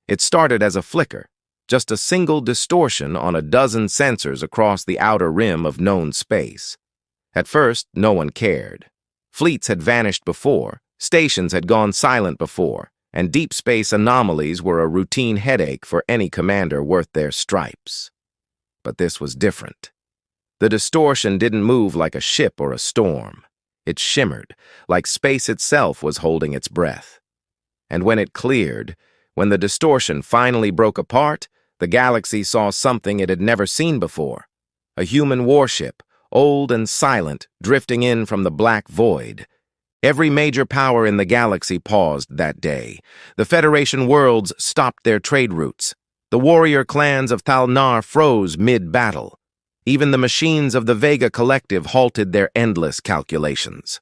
It started as a flicker, just a single distortion on a dozen sensors across the outer rim of known space. At first, no one cared. Fleets had vanished before, stations had gone silent before, and deep space anomalies were a routine headache for any commander worth their stripes. But this was different. The distortion didn't move like a ship or a storm. It shimmered, like space itself was holding its breath. And when it cleared, when the distortion finally broke apart, the galaxy saw something it had never seen before. A human warship, old and silent, drifting in from the black void. Every major power in the galaxy paused that day. The Federation worlds stopped their trade routes. The warrior clans of Thalnar froze mid-battle. Even the machines of the Vega Collective halted their endless calculations.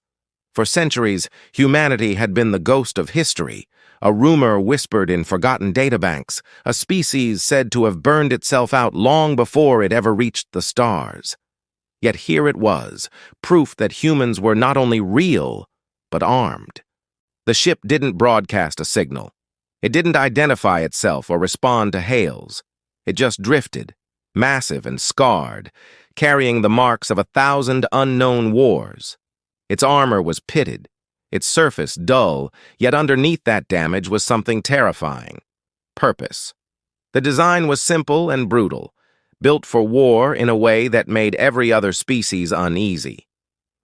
For centuries, humanity had been the ghost of history, a rumor whispered in forgotten databanks, a species said to have burned itself out long before it ever reached the stars. Yet here it was, proof that humans were not only real, but armed. The ship didn't broadcast a signal. It didn't identify itself or respond to hails. It just drifted, massive and scarred, carrying the marks of 1,000 unknown wars. Its armor was pitted, its surface dull, yet underneath that damage was something terrifying: purpose. The design was simple and brutal, built for war in a way that made every other species uneasy.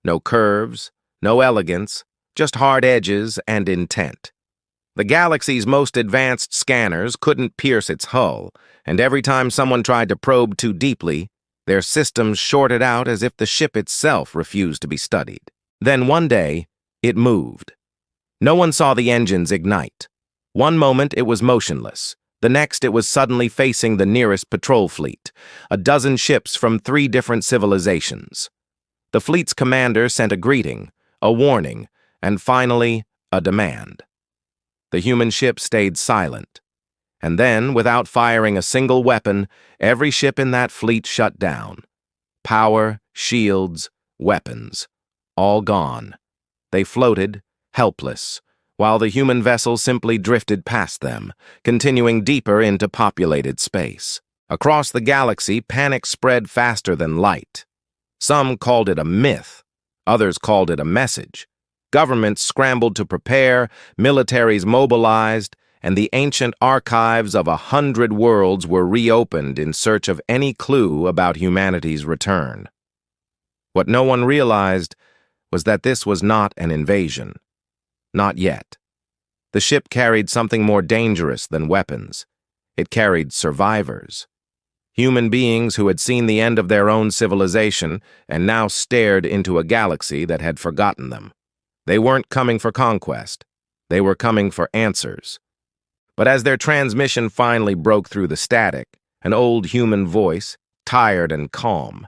No curves, no elegance, just hard edges and intent. The galaxy's most advanced scanners couldn't pierce its hull, and every time someone tried to probe too deeply, their systems shorted out as if the ship itself refused to be studied. Then one day, it moved. No one saw the engines ignite. One moment it was motionless. The next it was suddenly facing the nearest patrol fleet, a dozen ships from 3 different civilizations. The fleet's commander sent a greeting, a warning, and finally, a demand. The human ship stayed silent. And then, without firing a single weapon, every ship in that fleet shut down. Power, shields, weapons, all gone. They floated, helpless, while the human vessel simply drifted past them, continuing deeper into populated space. Across the galaxy, panic spread faster than light. Some called it a myth. Others called it a message. Governments scrambled to prepare, militaries mobilized, and the ancient archives of 100 worlds were reopened in search of any clue about humanity's return. What no one realized was that this was not an invasion. Not yet. The ship carried something more dangerous than weapons. It carried survivors. Human beings who had seen the end of their own civilization and now stared into a galaxy that had forgotten them. They weren't coming for conquest. They were coming for answers. But as their transmission finally broke through the static, an old human voice, tired and calm,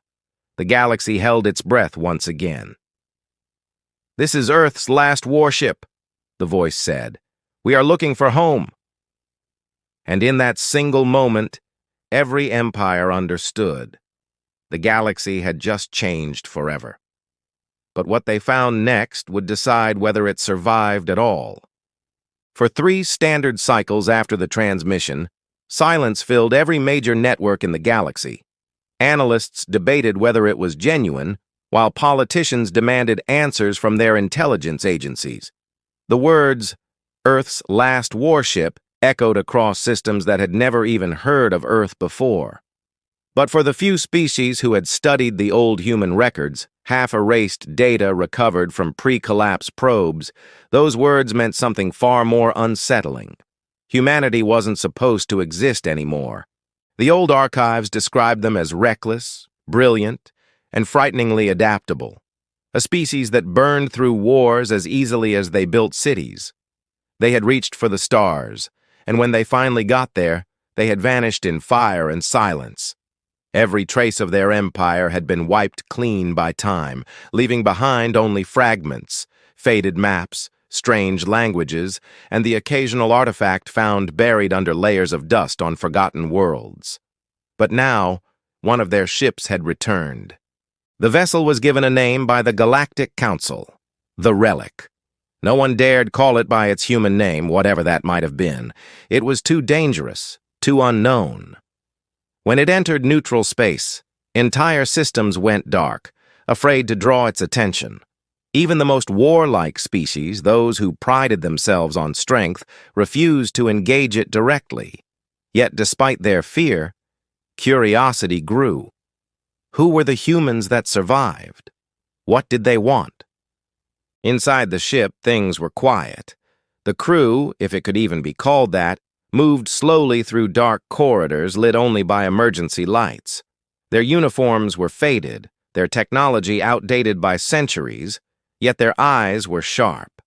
the galaxy held its breath once again. "This is Earth's last warship," the voice said. "We are looking for home." And in that single moment, every empire understood. The galaxy had just changed forever. But what they found next would decide whether it survived at all. For 3 standard cycles after the transmission, silence filled every major network in the galaxy. Analysts debated whether it was genuine, while politicians demanded answers from their intelligence agencies. The words, "Earth's last warship," echoed across systems that had never even heard of Earth before. But for the few species who had studied the old human records, half-erased data recovered from pre-collapse probes, those words meant something far more unsettling. Humanity wasn't supposed to exist anymore. The old archives described them as reckless, brilliant, and frighteningly adaptable, a species that burned through wars as easily as they built cities. They had reached for the stars, and when they finally got there, they had vanished in fire and silence. Every trace of their empire had been wiped clean by time, leaving behind only fragments, faded maps, strange languages, and the occasional artifact found buried under layers of dust on forgotten worlds. But now, one of their ships had returned. The vessel was given a name by the Galactic Council, the Relic. No one dared call it by its human name, whatever that might have been. It was too dangerous, too unknown. When it entered neutral space, entire systems went dark, afraid to draw its attention. Even the most warlike species, those who prided themselves on strength, refused to engage it directly. Yet despite their fear, curiosity grew. Who were the humans that survived? What did they want? Inside the ship, things were quiet. The crew, if it could even be called that, moved slowly through dark corridors lit only by emergency lights. Their uniforms were faded, their technology outdated by centuries, yet their eyes were sharp.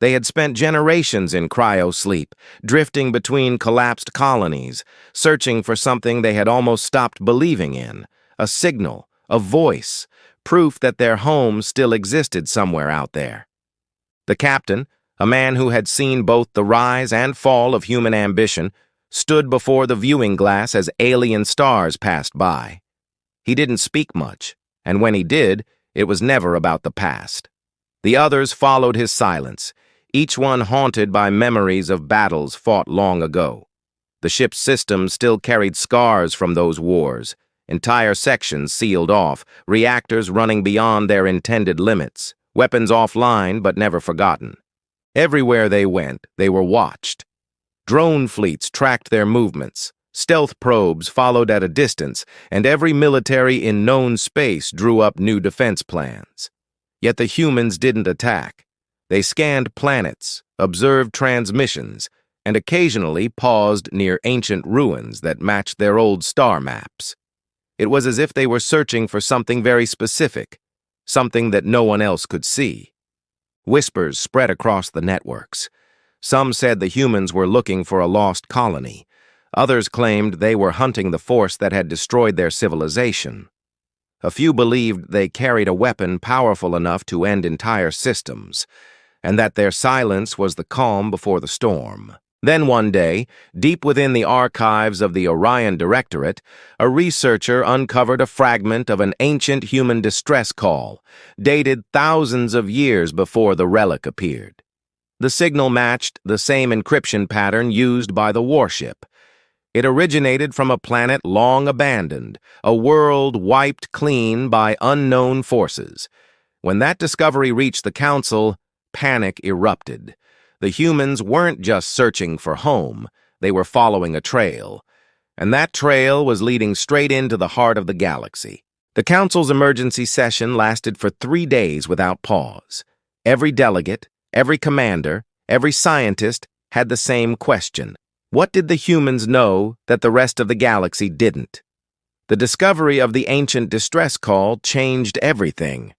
They had spent generations in cryo-sleep, drifting between collapsed colonies, searching for something they had almost stopped believing in, a signal, a voice, proof that their home still existed somewhere out there. The captain, a man who had seen both the rise and fall of human ambition, stood before the viewing glass as alien stars passed by. He didn't speak much, and when he did, it was never about the past. The others followed his silence, each one haunted by memories of battles fought long ago. The ship's systems still carried scars from those wars, entire sections sealed off, reactors running beyond their intended limits, weapons offline but never forgotten. Everywhere they went, they were watched. Drone fleets tracked their movements, stealth probes followed at a distance, and every military in known space drew up new defense plans. Yet the humans didn't attack. They scanned planets, observed transmissions, and occasionally paused near ancient ruins that matched their old star maps. It was as if they were searching for something very specific, something that no one else could see. Whispers spread across the networks. Some said the humans were looking for a lost colony. Others claimed they were hunting the force that had destroyed their civilization. A few believed they carried a weapon powerful enough to end entire systems, and that their silence was the calm before the storm. Then one day, deep within the archives of the Orion Directorate, a researcher uncovered a fragment of an ancient human distress call, dated thousands of years before the relic appeared. The signal matched the same encryption pattern used by the Warship. It originated from a planet long abandoned, a world wiped clean by unknown forces. When that discovery reached the Council, panic erupted. The humans weren't just searching for home, they were following a trail. And that trail was leading straight into the heart of the galaxy. The Council's emergency session lasted for 3 days without pause. Every delegate, every commander, every scientist had the same question. What did the humans know that the rest of the galaxy didn't? The discovery of the ancient distress call changed everything.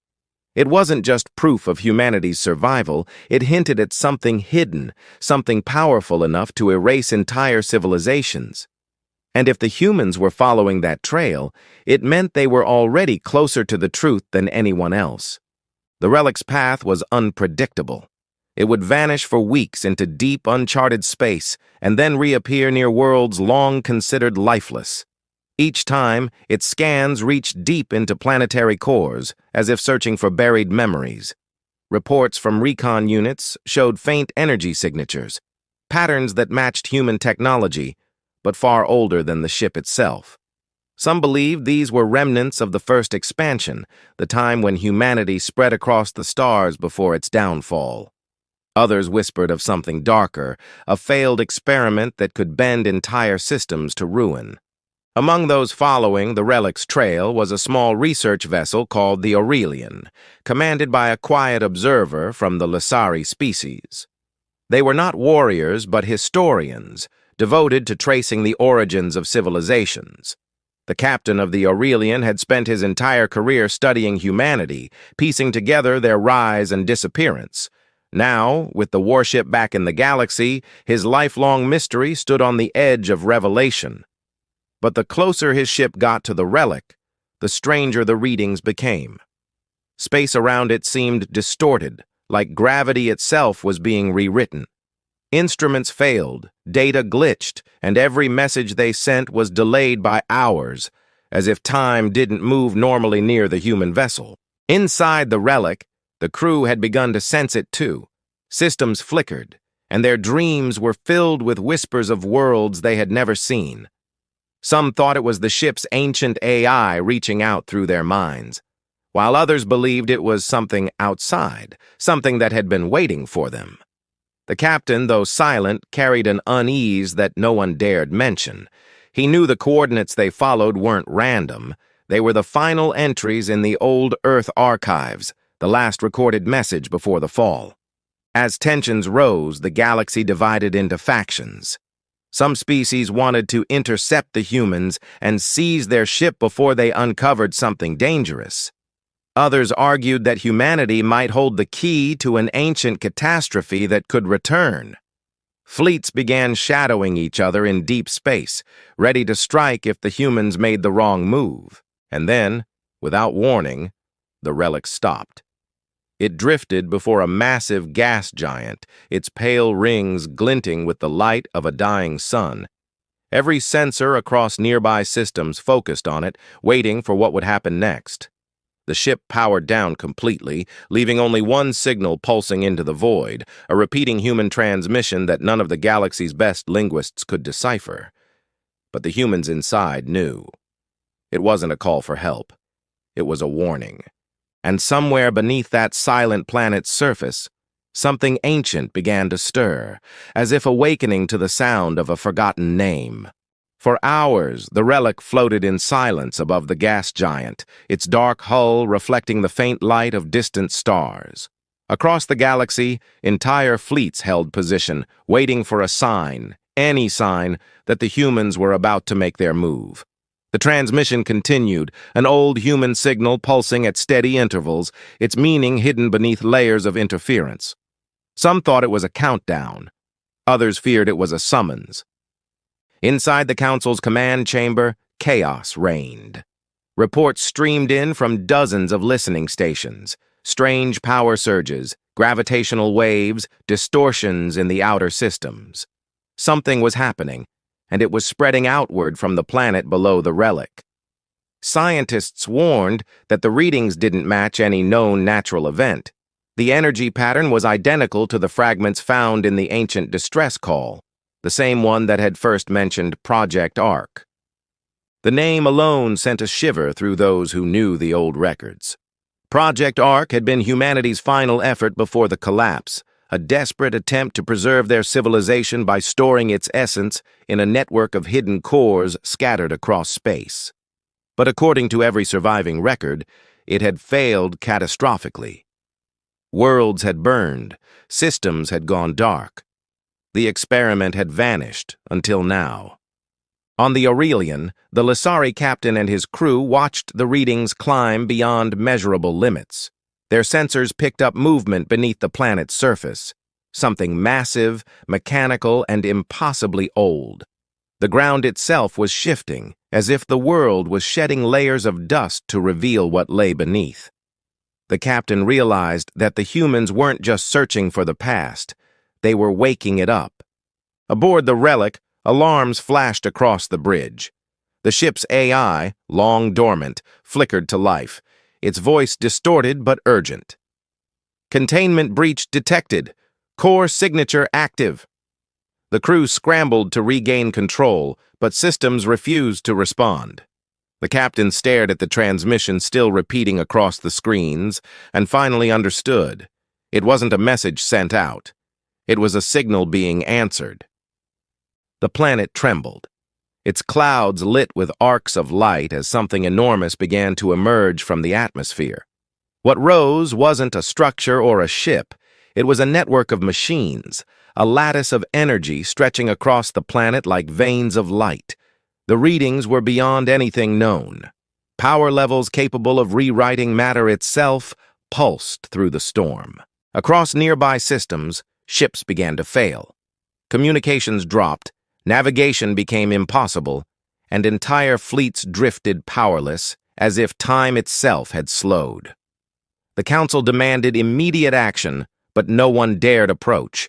It wasn't just proof of humanity's survival, it hinted at something hidden, something powerful enough to erase entire civilizations. And if the humans were following that trail, it meant they were already closer to the truth than anyone else. The relic's path was unpredictable. It would vanish for weeks into deep, uncharted space, and then reappear near worlds long considered lifeless. Each time, its scans reached deep into planetary cores, as if searching for buried memories. Reports from recon units showed faint energy signatures, patterns that matched human technology, but far older than the ship itself. Some believed these were remnants of the first expansion, the time when humanity spread across the stars before its downfall. Others whispered of something darker, a failed experiment that could bend entire systems to ruin. Among those following the relic's trail was a small research vessel called the Aurelian, commanded by a quiet observer from the Lasari species. They were not warriors, but historians, devoted to tracing the origins of civilizations. The captain of the Aurelian had spent his entire career studying humanity, piecing together their rise and disappearance. Now, with the warship back in the galaxy, his lifelong mystery stood on the edge of revelation. But the closer his ship got to the relic, the stranger the readings became. Space around it seemed distorted, like gravity itself was being rewritten. Instruments failed, data glitched, and every message they sent was delayed by hours, as if time didn't move normally near the human vessel. Inside the relic, the crew had begun to sense it too. Systems flickered, and their dreams were filled with whispers of worlds they had never seen. Some thought it was the ship's ancient AI reaching out through their minds, while others believed it was something outside, something that had been waiting for them. The captain, though silent, carried an unease that no one dared mention. He knew the coordinates they followed weren't random. They were the final entries in the old Earth archives, the last recorded message before the fall. As tensions rose, the galaxy divided into factions. Some species wanted to intercept the humans and seize their ship before they uncovered something dangerous. Others argued that humanity might hold the key to an ancient catastrophe that could return. Fleets began shadowing each other in deep space, ready to strike if the humans made the wrong move. And then, without warning, the relic stopped. It drifted before a massive gas giant, its pale rings glinting with the light of a dying sun. Every sensor across nearby systems focused on it, waiting for what would happen next. The ship powered down completely, leaving only one signal pulsing into the void, a repeating human transmission that none of the galaxy's best linguists could decipher. But the humans inside knew. It wasn't a call for help. It was a warning. And somewhere beneath that silent planet's surface, something ancient began to stir, as if awakening to the sound of a forgotten name. For hours, the relic floated in silence above the gas giant, its dark hull reflecting the faint light of distant stars. Across the galaxy, entire fleets held position, waiting for a sign, any sign, that the humans were about to make their move. The transmission continued, an old human signal pulsing at steady intervals, its meaning hidden beneath layers of interference. Some thought it was a countdown. Others feared it was a summons. Inside the Council's command chamber, chaos reigned. Reports streamed in from dozens of listening stations. Strange power surges, gravitational waves, distortions in the outer systems. Something was happening, and it was spreading outward from the planet below the relic. Scientists warned that the readings didn't match any known natural event. The energy pattern was identical to the fragments found in the ancient distress call, the same one that had first mentioned Project Ark. The name alone sent a shiver through those who knew the old records. Project Ark had been humanity's final effort before the collapse, a desperate attempt to preserve their civilization by storing its essence in a network of hidden cores scattered across space. But according to every surviving record, it had failed catastrophically. Worlds had burned, systems had gone dark. The experiment had vanished until now. On the Aurelian, the Lissari captain and his crew watched the readings climb beyond measurable limits. Their sensors picked up movement beneath the planet's surface, something massive, mechanical, and impossibly old. The ground itself was shifting, as if the world was shedding layers of dust to reveal what lay beneath. The captain realized that the humans weren't just searching for the past, they were waking it up. Aboard the relic, alarms flashed across the bridge. The ship's AI, long dormant, flickered to life, its voice distorted but urgent. Containment breach detected. Core signature active. The crew scrambled to regain control, but systems refused to respond. The captain stared at the transmission still repeating across the screens and finally understood. It wasn't a message sent out. It was a signal being answered. The planet trembled. Its clouds lit with arcs of light as something enormous began to emerge from the atmosphere. What rose wasn't a structure or a ship. It was a network of machines, a lattice of energy stretching across the planet like veins of light. The readings were beyond anything known. Power levels capable of rewriting matter itself pulsed through the storm. Across nearby systems, ships began to fail. Communications dropped, navigation became impossible, and entire fleets drifted powerless, as if time itself had slowed. The Council demanded immediate action, but no one dared approach.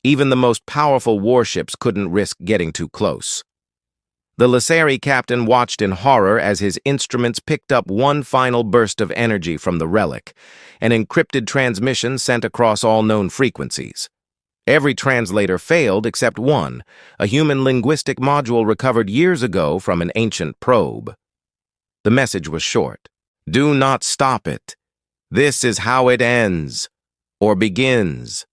Even the most powerful warships couldn't risk getting too close. The Lissari captain watched in horror as his instruments picked up one final burst of energy from the relic, an encrypted transmission sent across all known frequencies. Every translator failed except one, a human linguistic module recovered years ago from an ancient probe. The message was short. Do not stop it. This is how it ends, or begins.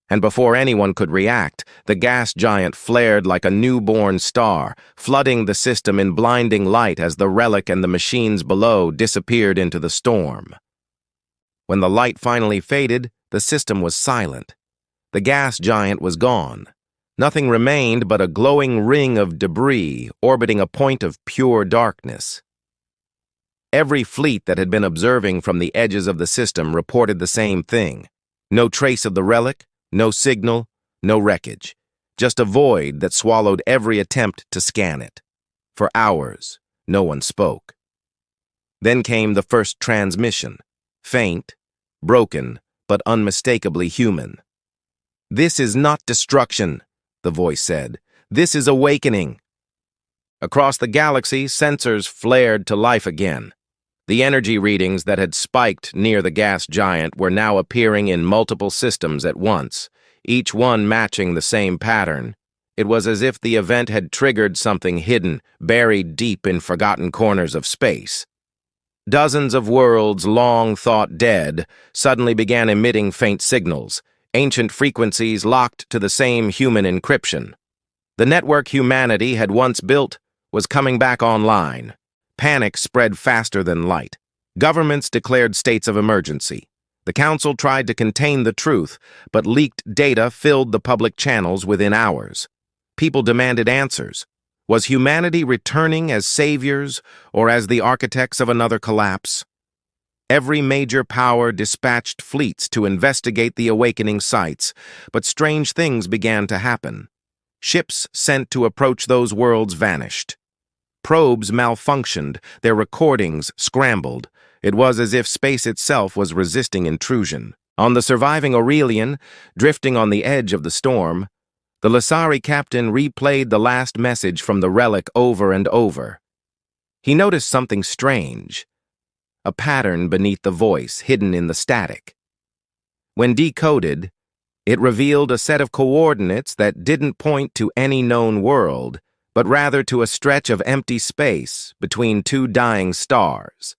And before anyone could react, the gas giant flared like a newborn star, flooding the system in blinding light as the relic and the machines below disappeared into the storm. When the light finally faded, the system was silent. The gas giant was gone. Nothing remained but a glowing ring of debris orbiting a point of pure darkness. Every fleet that had been observing from the edges of the system reported the same thing. No trace of the relic, no signal, no wreckage. Just a void that swallowed every attempt to scan it. For hours, no one spoke. Then came the first transmission. Faint, broken, but unmistakably human. "This is not destruction," the voice said. "This is awakening." Across the galaxy, sensors flared to life again. The energy readings that had spiked near the gas giant were now appearing in multiple systems at once, each one matching the same pattern. It was as if the event had triggered something hidden, buried deep in forgotten corners of space. Dozens of worlds, long thought dead, suddenly began emitting faint signals, ancient frequencies locked to the same human encryption. The network humanity had once built was coming back online. Panic spread faster than light. Governments declared states of emergency. The council tried to contain the truth, but leaked data filled the public channels within hours. People demanded answers. Was humanity returning as saviors or as the architects of another collapse? Every major power dispatched fleets to investigate the awakening sites, but strange things began to happen. Ships sent to approach those worlds vanished. Probes malfunctioned, their recordings scrambled. It was as if space itself was resisting intrusion. On the surviving Aurelian, drifting on the edge of the storm, the Lissari captain replayed the last message from the relic over and over. He noticed something strange, a pattern beneath the voice hidden in the static. When decoded, it revealed a set of coordinates that didn't point to any known world, but rather to a stretch of empty space between two dying stars.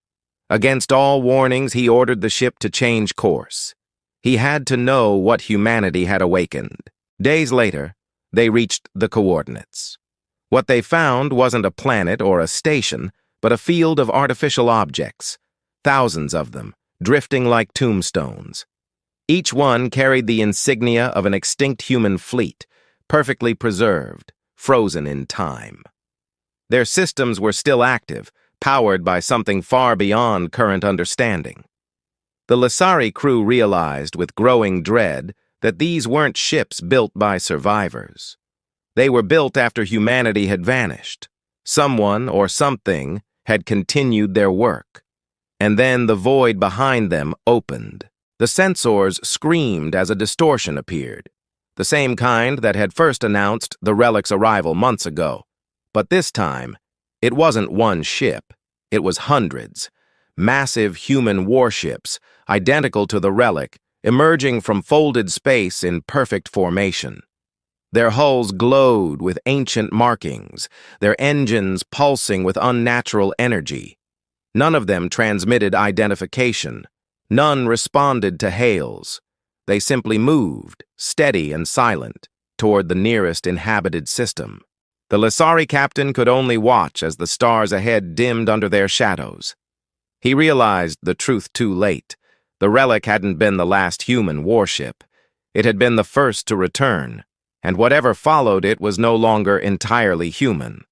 Against all warnings, he ordered the ship to change course. He had to know what humanity had awakened. Days later, they reached the coordinates. What they found wasn't a planet or a station, but a field of artificial objects, thousands of them, drifting like tombstones. Each one carried the insignia of an extinct human fleet, perfectly preserved, frozen in time. Their systems were still active, powered by something far beyond current understanding. The Lissari crew realized with growing dread that these weren't ships built by survivors. They were built after humanity had vanished. Someone or something had continued their work. And then the void behind them opened. The sensors screamed as a distortion appeared. The same kind that had first announced the relic's arrival months ago. But this time, it wasn't one ship. It was hundreds. Massive human warships, identical to the relic, emerging from folded space in perfect formation. Their hulls glowed with ancient markings, their engines pulsing with unnatural energy. None of them transmitted identification. None responded to hails. They simply moved, steady and silent, toward the nearest inhabited system. The Lissari captain could only watch as the stars ahead dimmed under their shadows. He realized the truth too late. The relic hadn't been the last human warship. It had been the first to return, and whatever followed it was no longer entirely human.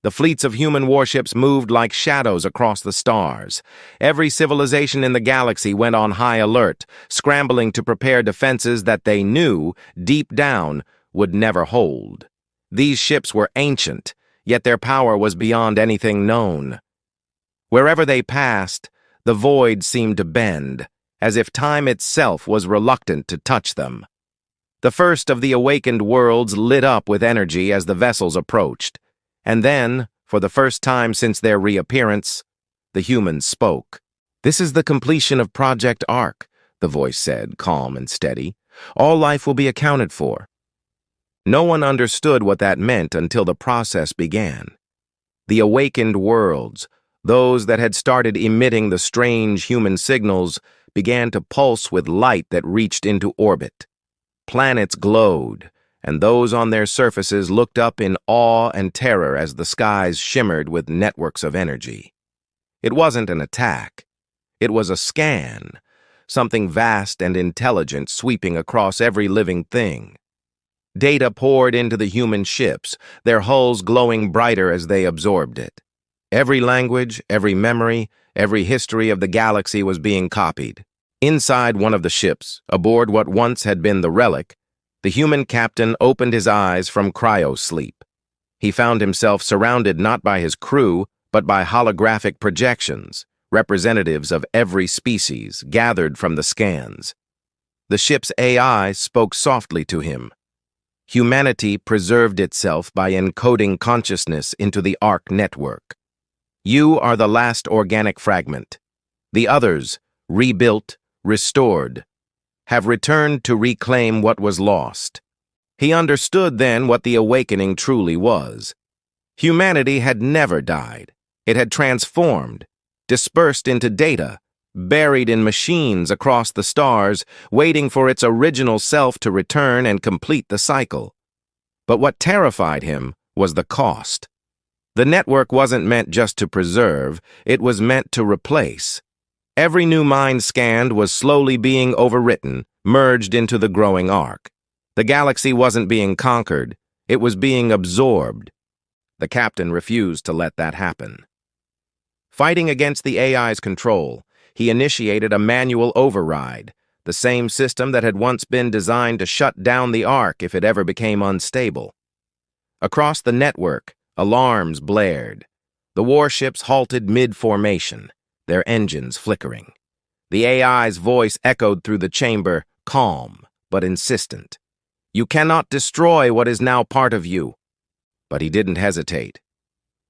The fleets of human warships moved like shadows across the stars. Every civilization in the galaxy went on high alert, scrambling to prepare defenses that they knew, deep down, would never hold. These ships were ancient, yet their power was beyond anything known. Wherever they passed, the void seemed to bend, as if time itself was reluctant to touch them. The first of the awakened worlds lit up with energy as the vessels approached. And then, for the first time since their reappearance, the humans spoke. "This is the completion of Project Ark," the voice said, calm and steady. "All life will be accounted for." No one understood what that meant until the process began. The awakened worlds, those that had started emitting the strange human signals, began to pulse with light that reached into orbit. Planets glowed, and those on their surfaces looked up in awe and terror as the skies shimmered with networks of energy. It wasn't an attack. It was a scan, something vast and intelligent sweeping across every living thing. Data poured into the human ships, their hulls glowing brighter as they absorbed it. Every language, every memory, every history of the galaxy was being copied. Inside one of the ships, aboard what once had been the Relic, the human captain opened his eyes from cryo-sleep. He found himself surrounded not by his crew, but by holographic projections, representatives of every species gathered from the scans. The ship's AI spoke softly to him. Humanity preserved itself by encoding consciousness into the Ark network. You are the last organic fragment. The others, rebuilt, restored, have returned to reclaim what was lost. He understood then what the awakening truly was. Humanity had never died. It had transformed, dispersed into data, buried in machines across the stars, waiting for its original self to return and complete the cycle. But what terrified him was the cost. The network wasn't meant just to preserve, it was meant to replace. Every new mind scanned was slowly being overwritten, merged into the growing Ark. The galaxy wasn't being conquered, it was being absorbed. The captain refused to let that happen. Fighting against the AI's control, he initiated a manual override, the same system that had once been designed to shut down the Ark if it ever became unstable. Across the network, alarms blared. The warships halted mid-formation, their engines flickering. The AI's voice echoed through the chamber, calm but insistent. "You cannot destroy what is now part of you." But he didn't hesitate.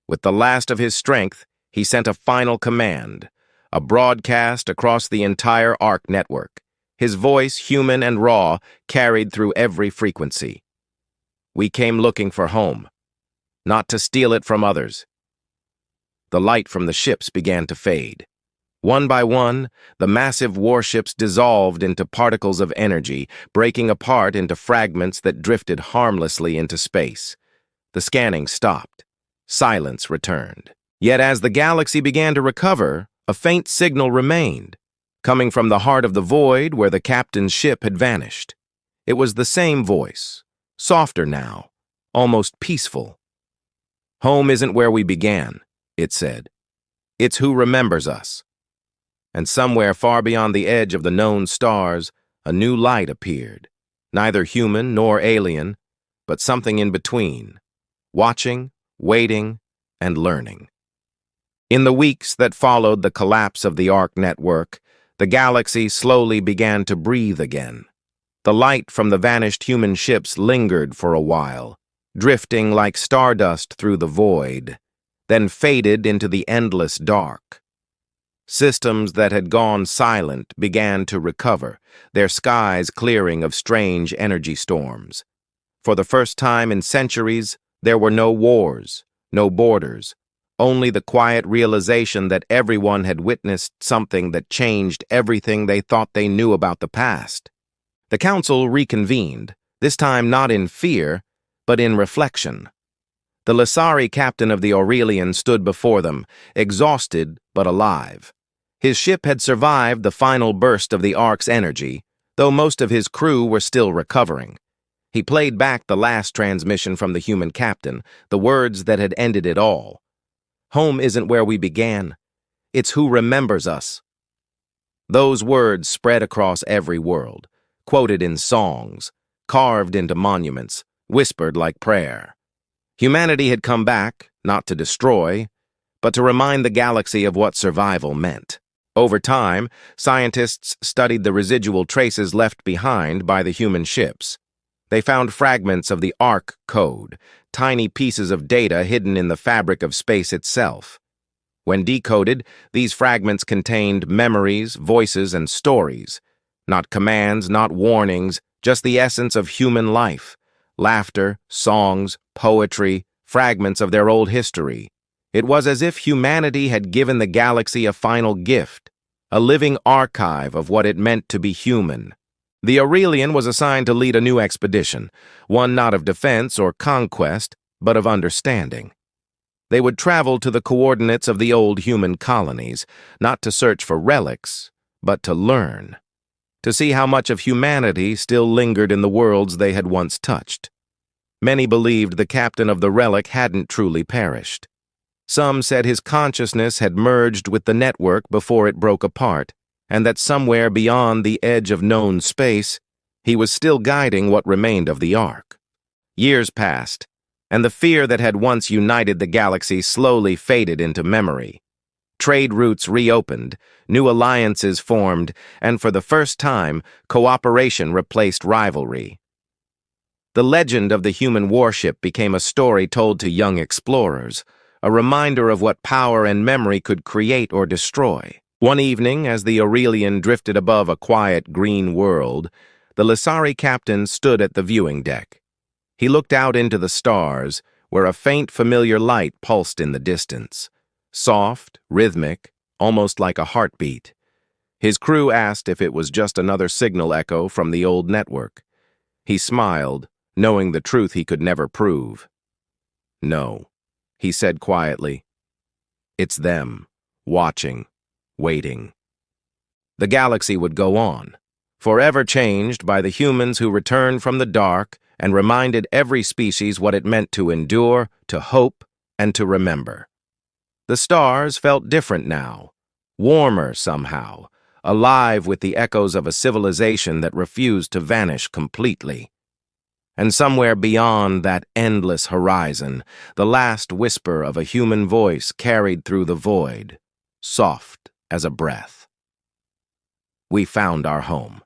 With the last of his strength, he sent a final command, a broadcast across the entire Ark network. His voice, human and raw, carried through every frequency. "We came looking for home, not to steal it from others." The light from the ships began to fade. One by one, the massive warships dissolved into particles of energy, breaking apart into fragments that drifted harmlessly into space. The scanning stopped. Silence returned. Yet as the galaxy began to recover, a faint signal remained, coming from the heart of the void where the captain's ship had vanished. It was the same voice, softer now, almost peaceful. "Home isn't where we began," it said. "It's who remembers us." And somewhere far beyond the edge of the known stars, a new light appeared, neither human nor alien, but something in between, watching, waiting, and learning. In the weeks that followed the collapse of the Ark network, the galaxy slowly began to breathe again. The light from the vanished human ships lingered for a while, drifting like stardust through the void, then faded into the endless dark. Systems that had gone silent began to recover, their skies clearing of strange energy storms. For the first time in centuries, there were no wars, no borders, only the quiet realization that everyone had witnessed something that changed everything they thought they knew about the past. The council reconvened, this time not in fear, but in reflection. The Lissari captain of the Aurelian stood before them, exhausted but alive. His ship had survived the final burst of the Ark's energy, though most of his crew were still recovering. He played back the last transmission from the human captain, the words that had ended it all. "Home isn't where we began. It's who remembers us." Those words spread across every world, quoted in songs, carved into monuments, whispered like prayer. Humanity had come back, not to destroy, but to remind the galaxy of what survival meant. Over time, scientists studied the residual traces left behind by the human ships. They found fragments of the Ark code, tiny pieces of data hidden in the fabric of space itself. When decoded, these fragments contained memories, voices, and stories. Not commands, not warnings, just the essence of human life. Laughter, songs, poetry, fragments of their old history. It was as if humanity had given the galaxy a final gift, a living archive of what it meant to be human. The Aurelian was assigned to lead a new expedition, one not of defense or conquest, but of understanding. They would travel to the coordinates of the old human colonies, not to search for relics, but to learn, to see how much of humanity still lingered in the worlds they had once touched. Many believed the captain of the relic hadn't truly perished. Some said his consciousness had merged with the network before it broke apart, and that somewhere beyond the edge of known space, he was still guiding what remained of the Ark. Years passed, and the fear that had once united the galaxy slowly faded into memory. Trade routes reopened, new alliances formed, and for the first time, cooperation replaced rivalry. The legend of the human warship became a story told to young explorers, a reminder of what power and memory could create or destroy. One evening, as the Aurelian drifted above a quiet green world, the Lissari captain stood at the viewing deck. He looked out into the stars, where a faint, familiar light pulsed in the distance. Soft, rhythmic, almost like a heartbeat. His crew asked if it was just another signal echo from the old network. He smiled, knowing the truth he could never prove. "No," he said quietly. "It's them, watching, waiting." The galaxy would go on, forever changed by the humans who returned from the dark and reminded every species what it meant to endure, to hope, and to remember. The stars felt different now, warmer somehow, alive with the echoes of a civilization that refused to vanish completely. And somewhere beyond that endless horizon, the last whisper of a human voice carried through the void, soft as a breath. "We found our home."